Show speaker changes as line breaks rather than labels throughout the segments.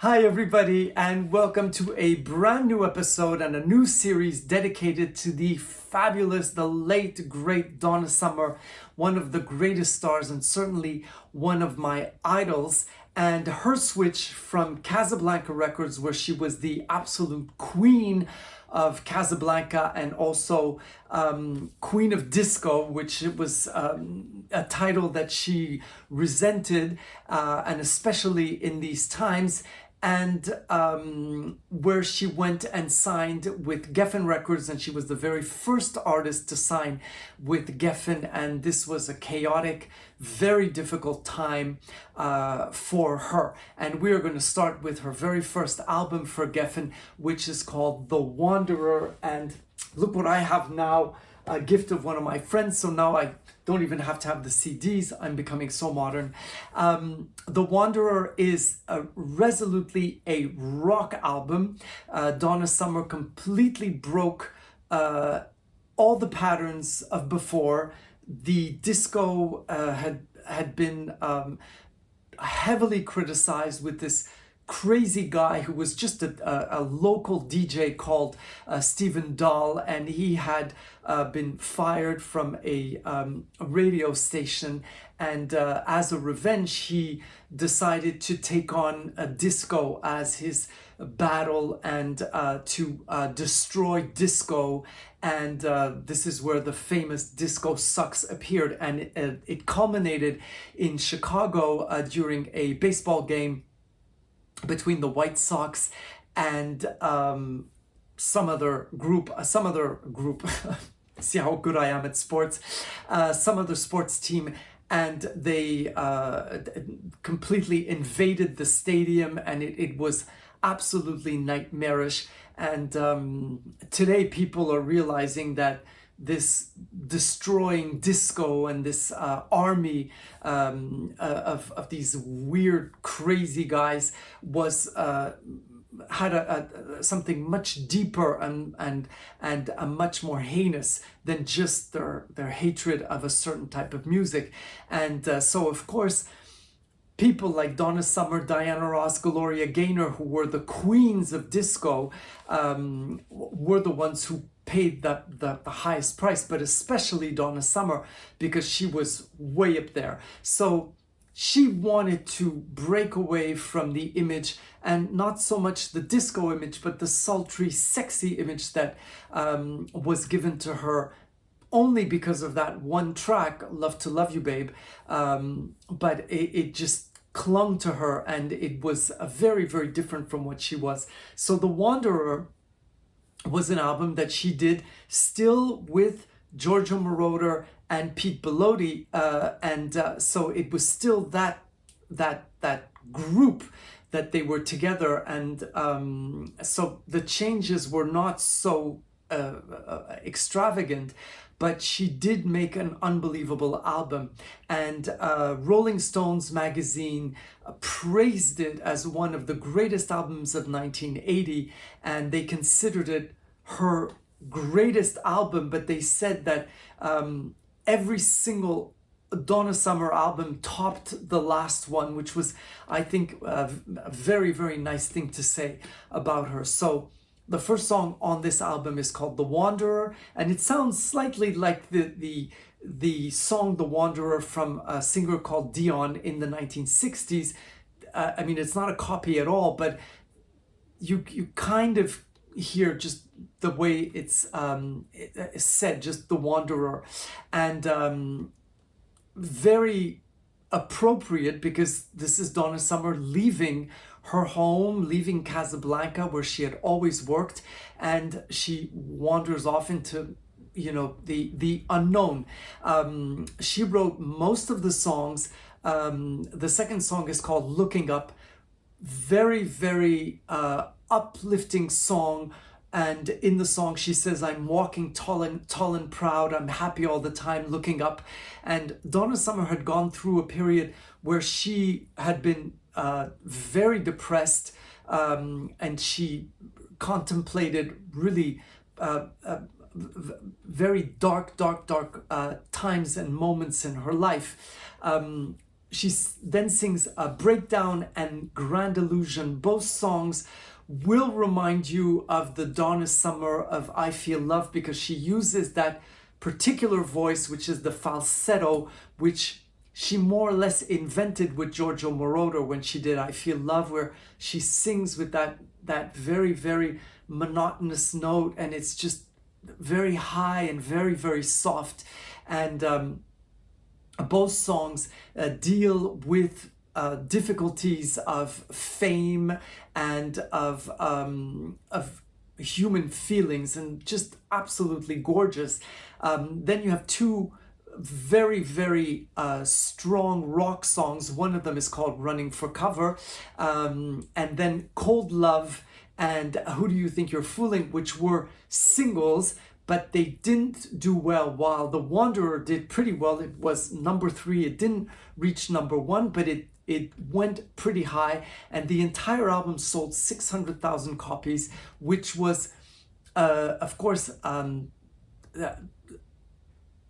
Hi everybody, and welcome to a brand new episode and a new series dedicated to the fabulous, the late great Donna Summer, one of the greatest stars and certainly one of my idols, and her switch from Casablanca Records, where she was the absolute queen of Casablanca and also Queen of Disco, which was a title that she resented, and especially in these times, and where she went and signed with Geffen Records, and she was the very first artist to sign with Geffen, and this was a chaotic, very difficult time for her. And we are going to start with her very first album for Geffen, which is called The Wanderer. And look what I have now, a gift of one of my friends, so now I don't even have to have the CDs. I'm becoming so modern. The Wanderer is resolutely a rock album. Donna Summer completely broke all the patterns of before. The disco had been heavily criticized with this crazy guy who was just a local DJ called Stephen Dahl, and he had been fired from a radio station, and as a revenge he decided to take on a disco as his battle and to destroy disco. And this is where the famous Disco Sucks appeared, and it culminated in Chicago during a baseball game between the White Sox and some other group, see how good I am at sports, some other sports team, and they completely invaded the stadium, and it was absolutely nightmarish. And today people are realizing that this destroying disco and this army of these weird, crazy guys was had something much deeper and a much more heinous than just their hatred of a certain type of music. And so of course people like Donna Summer, Diana Ross, Gloria Gaynor, who were the queens of disco, were the ones who paid the highest price, but especially Donna Summer, because she was way up there. So she wanted to break away from the image, and not so much the disco image, but the sultry, sexy image that was given to her only because of that one track, Love to Love You Babe, but it just clung to her, and it was very, very different from what she was. So The Wanderer was an album that she did still with Giorgio Moroder and Pete Bellotti, and so it was still that group that they were together, and so the changes were not so extravagant, but she did make an unbelievable album. And Rolling Stones magazine praised it as one of the greatest albums of 1980, and they considered it her greatest album, but they said that every single Donna Summer album topped the last one, which was, I think, a very, very nice thing to say about her. So the first song on this album is called The Wanderer, and it sounds slightly like the song The Wanderer from a singer called Dion in the 1960s. I mean, it's not a copy at all, but you kind of hear just the way it's said, just The Wanderer, and very appropriate because this is Donna Summer leaving her home, leaving Casablanca, where she had always worked, and she wanders off into, you know, the unknown. She wrote most of the songs. The second song is called Looking Up. Very, very uplifting song. And in the song, she says, I'm walking tall and proud. I'm happy all the time, looking up. And Donna Summer had gone through a period where she had been very depressed, and she contemplated really very dark times and moments in her life. then sings Breakdown and Grand Illusion. Both songs will remind you of the Donna Summer of I Feel Love, because she uses that particular voice, which is the falsetto, which she more or less invented with Giorgio Moroder when she did I Feel Love, where she sings with that very, very monotonous note, and it's just very high and very, very soft. And both songs deal with difficulties of fame and of human feelings, and just absolutely gorgeous. Then you have two very, very strong rock songs. One of them is called Running for Cover, and then Cold Love and Who Do You Think You're Fooling, which were singles, but they didn't do well. While The Wanderer did pretty well, it was number 3. It didn't reach number 1, but it went pretty high, and the entire album sold 600,000 copies, which was, of course,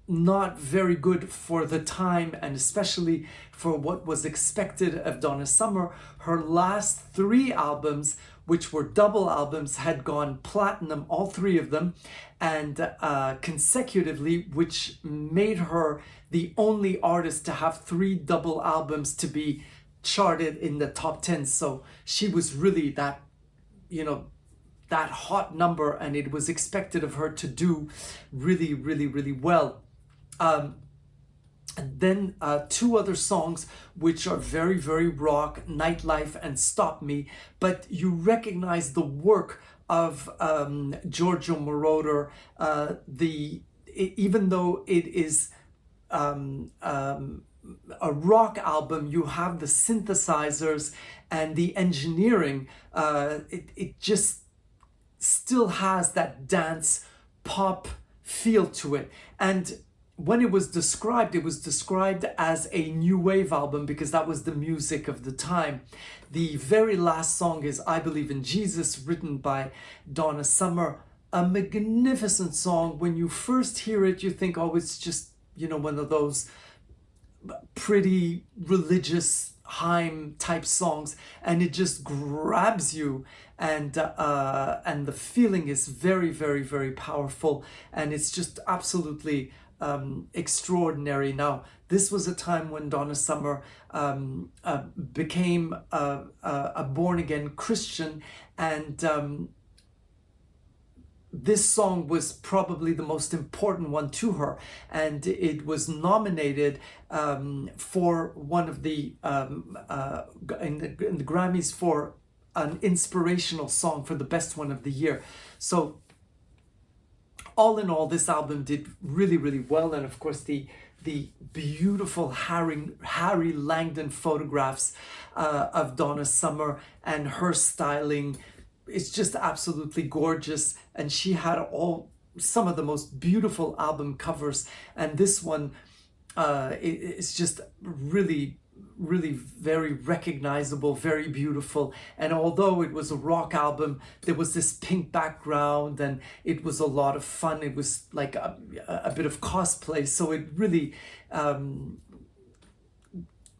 not very good for the time, and especially for what was expected of Donna Summer. Her last 3 albums, which were double albums, had gone platinum, all 3 of them, and consecutively, which made her the only artist to have 3 double albums to be charted in the top 10. So she was really that, that hot number, and it was expected of her to do really, really, really well. And then 2 other songs which are very, very rock, Nightlife and Stop Me, but you recognize the work of Giorgio Moroder. Even though it is a rock album, you have the synthesizers and the engineering. It just still has that dance pop feel to it. And when it was described as a new wave album, because that was the music of the time. The very last song is I Believe in Jesus, written by Donna Summer. A magnificent song. When you first hear it, you think, oh, it's just, one of those pretty religious hymn type songs, and it just grabs you, and the feeling is very, very, very powerful, and it's just absolutely extraordinary. Now, this was a time when Donna Summer became a born-again Christian, and this song was probably the most important one to her, and it was nominated for one of the in the Grammys for an inspirational song for the best one of the year. So all in all, this album did really, really well. And of course, the beautiful Harry Langdon photographs of Donna Summer and her styling, it's just absolutely gorgeous. And she had some of the most beautiful album covers, and this one it's just really, really very recognizable, very beautiful. And although it was a rock album, there was this pink background, and it was a lot of fun. It was like a bit of cosplay, so it really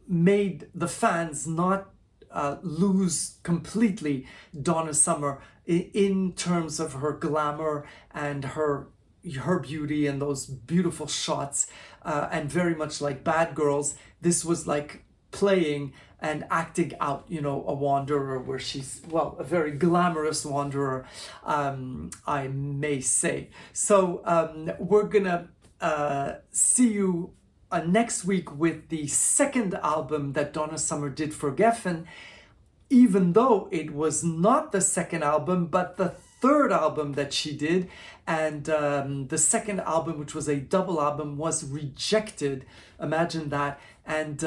made the fans not lose completely Donna Summer in terms of her glamour and her beauty and those beautiful shots, and very much like Bad Girls, this was like playing and acting out, a wanderer, where she's, well, a very glamorous wanderer, I may say. So we're gonna see you next week with the second album that Donna Summer did for Geffen, even though it was not the second album, but the third album that she did. And the second album, which was a double album, was rejected. Imagine that. And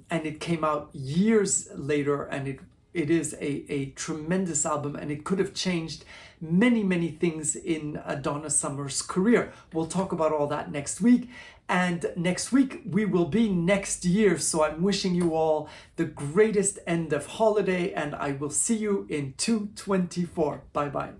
it came out years later, and it is a tremendous album, and it could have changed many, many things in Donna Summer's career. We'll talk about all that next week. And next week we will be next year. So I'm wishing you all the greatest end of holiday, and I will see you in 2024. Bye bye.